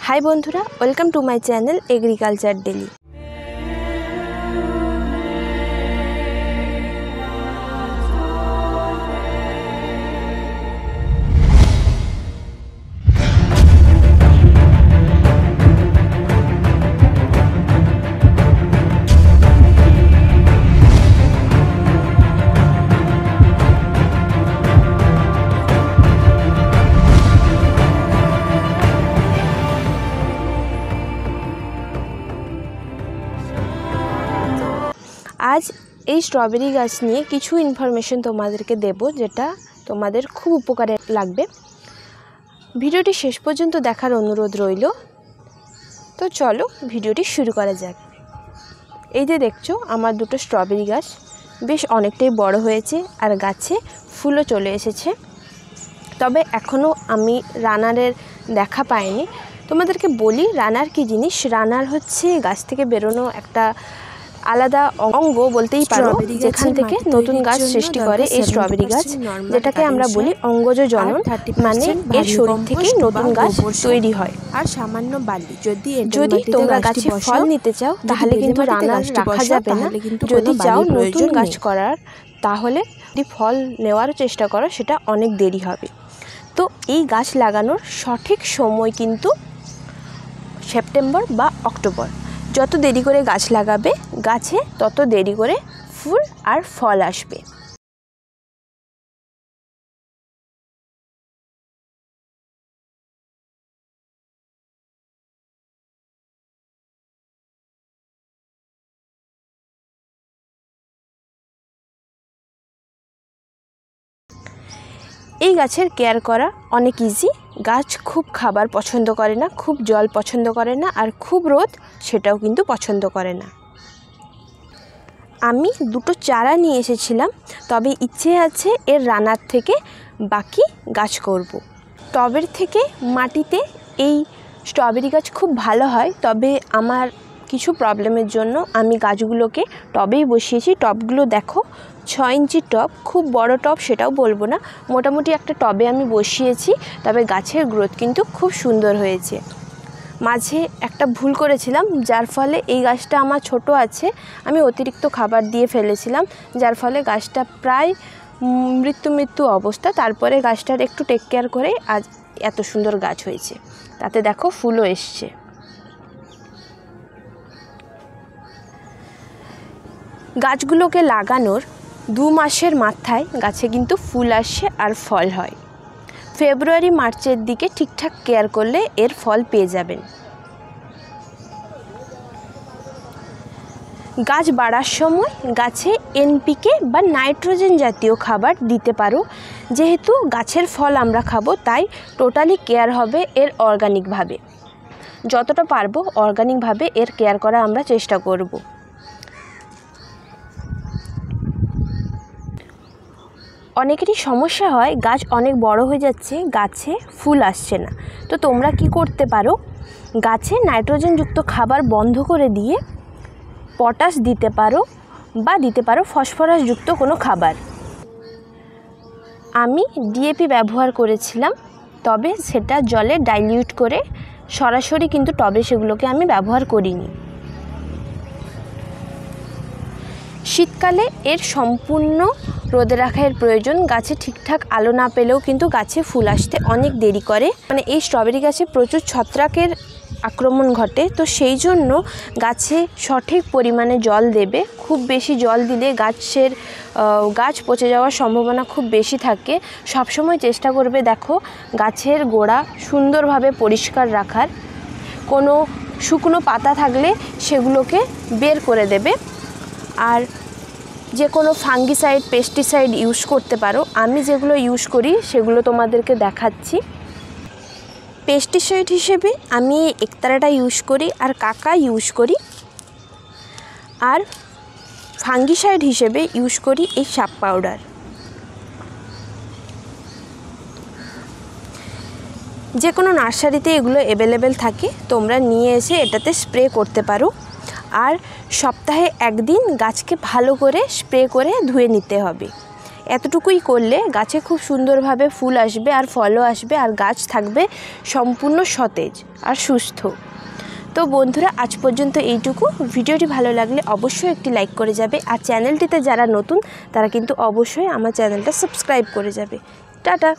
High बंधुरा welcome to my channel agriculture daily. आज এই স্ট্রবেরি গাছ নিয়ে কিছু ইনফরমেশন তোমাদেরকে দেব যেটা তোমাদের খুব উপকারে লাগবে। ভিডিওটি শেষ পর্যন্ত দেখার অনুরোধ রইল। তো চলো ভিডিওটি শুরু করা যাক। এই যে দেখছো আমার দুটো স্ট্রবেরি গাছ বেশ অনেকটাই বড় হয়েছে আর গাছে ফুলও চলে এসেছে, তবে এখনও আমি রানারের দেখা পাইনি। তোমাদেরকে বলি রানার কি জিনিস। রানার হচ্ছে গাছ থেকে বেরোনো একটা আলাদা অঙ্গ বলতেই পারো, যেখান থেকে নতুন গাছ সৃষ্টি করে এই স্ট্রবেরি গাছ, যেটাকে আমরা বলি অঙ্গজ জনন। মানে এর শরীর থেকে নতুন গাছ তৈরি হয়। আর সামান্য বালি যদি তোমরা গাছে ফল নিতে চাও তাহলে কিন্তু রানার রাখা যাবে না। যদি চাও নতুন গাছ করার তাহলে যদি ফল নেওয়ার চেষ্টা করো সেটা অনেক দেরি হবে। তো এই গাছ লাগানোর সঠিক সময় কিন্তু সেপ্টেম্বর বা অক্টোবর। যত দেরি করে গাছ লাগাবে গাছে তত দেরি করে ফুল আর ফল আসবে। এই গাছের কেয়ার করা অনেক ইজি। গাছ খুব খাবার পছন্দ করে না, খুব জল পছন্দ করে না, আর খুব রোদ সেটাও কিন্তু পছন্দ করে না। আমি দুটো চারা নিয়ে এসেছিলাম, তবে ইচ্ছে আছে এর রানার থেকে বাকি গাছ করব। টবের থেকে মাটিতে এই স্ট্রবেরি গাছ খুব ভালো হয়, তবে আমার কিছু প্রবলেমের জন্য আমি গাছগুলোকে টবেই বসিয়েছি। টবগুলো দেখো 6 ইঞ্চি টব, খুব বড় টব সেটাও বলবো না, মোটামুটি একটা টবে আমি বসিয়েছি। তবে গাছের গ্রোথ কিন্তু খুব সুন্দর হয়েছে। মাঝে একটা ভুল করেছিলাম, যার ফলে এই গাছটা আমার ছোট আছে, আমি অতিরিক্ত খাবার দিয়ে ফেলেছিলাম, যার ফলে গাছটা প্রায় মৃত্যু অবস্থা। তারপরে গাছটার একটু টেক কেয়ার করে আজ এত সুন্দর গাছ হয়েছে। তাতে দেখো ফুলও এসছে। গাছগুলোকে লাগানোর 2 মাসের মাথায় গাছে কিন্তু ফুল আসে আর ফল হয়। ফেব্রুয়ারি মার্চের দিকে ঠিকঠাক কেয়ার করলে এর ফল পেয়ে যাবেন। গাছ বাড়ার সময় গাছে এনপিকে বা নাইট্রোজেন জাতীয় খাবার দিতে পারো। যেহেতু গাছের ফল আমরা খাবো, তাই টোটালি কেয়ার হবে এর অর্গানিকভাবে। যতটা পারবো অর্গানিকভাবে এর কেয়ার করা আমরা চেষ্টা করব। অনেকেরই সমস্যা হয়, গাছ অনেক বড় হয়ে যাচ্ছে, গাছে ফুল আসছে না। তো তোমরা কি করতে পারো, গাছে নাইট্রোজেনযুক্ত খাবার বন্ধ করে দিয়ে পটাশ দিতে পারো বা দিতে পারো ফসফরাসযুক্ত কোনো খাবার। আমি ডিএপি ব্যবহার করেছিলাম, তবে সেটা জলে ডাইলিউট করে সরাসরি কিন্তু টবে সেগুলোকে আমি ব্যবহার করিনি। শীতকালে এর সম্পূর্ণ রোদে রাখা এর প্রয়োজন। গাছে ঠিকঠাক আলো না পেলেও কিন্তু গাছে ফুল আসতে অনেক দেরি করে। মানে এই স্ট্রবেরি গাছে প্রচুর ছত্রাকের আক্রমণ ঘটে, তো সেই জন্য গাছে সঠিক পরিমাণে জল দেবে। খুব বেশি জল দিলে গাছ পচে যাওয়ার সম্ভাবনা খুব বেশি থাকে। সবসময় চেষ্টা করবে দেখো গাছের গোড়া সুন্দরভাবে পরিষ্কার রাখার। কোনো শুকনো পাতা থাকলে সেগুলোকে বের করে দেবে। আর যে কোনো ফাঙ্গিসাইড, পেস্টিসাইড ইউজ করতে পারো। আমি যেগুলো ইউজ করি সেগুলো তোমাদেরকে দেখাচ্ছি। পেস্টিসাইড হিসেবে আমি একতারাটা ইউজ করি আর কাকা ইউজ করি। আর ফাঙ্গিসাইড হিসেবে ইউজ করি এই সাপ পাউডার। যে কোনো নার্সারিতে এগুলো অ্যাভেলেবেল থাকে, তোমরা নিয়ে এসে এটাতে স্প্রে করতে পারো। আর সপ্তাহে 1 দিন গাছকে ভালো করে স্প্রে করে ধুয়ে নিতে হবে। এতটুকুই করলে গাছে খুব সুন্দরভাবে ফুল আসবে আর ফলও আসবে আর গাছ থাকবে সম্পূর্ণ সতেজ আর সুস্থ। তো বন্ধুরা, আজ পর্যন্ত এইটুকু। ভিডিওটি ভালো লাগলে অবশ্যই একটি লাইক করে যাবে, আর চ্যানেলটিতে যারা নতুন তারা কিন্তু অবশ্যই আমার চ্যানেলটা সাবস্ক্রাইব করে যাবে। টাটা।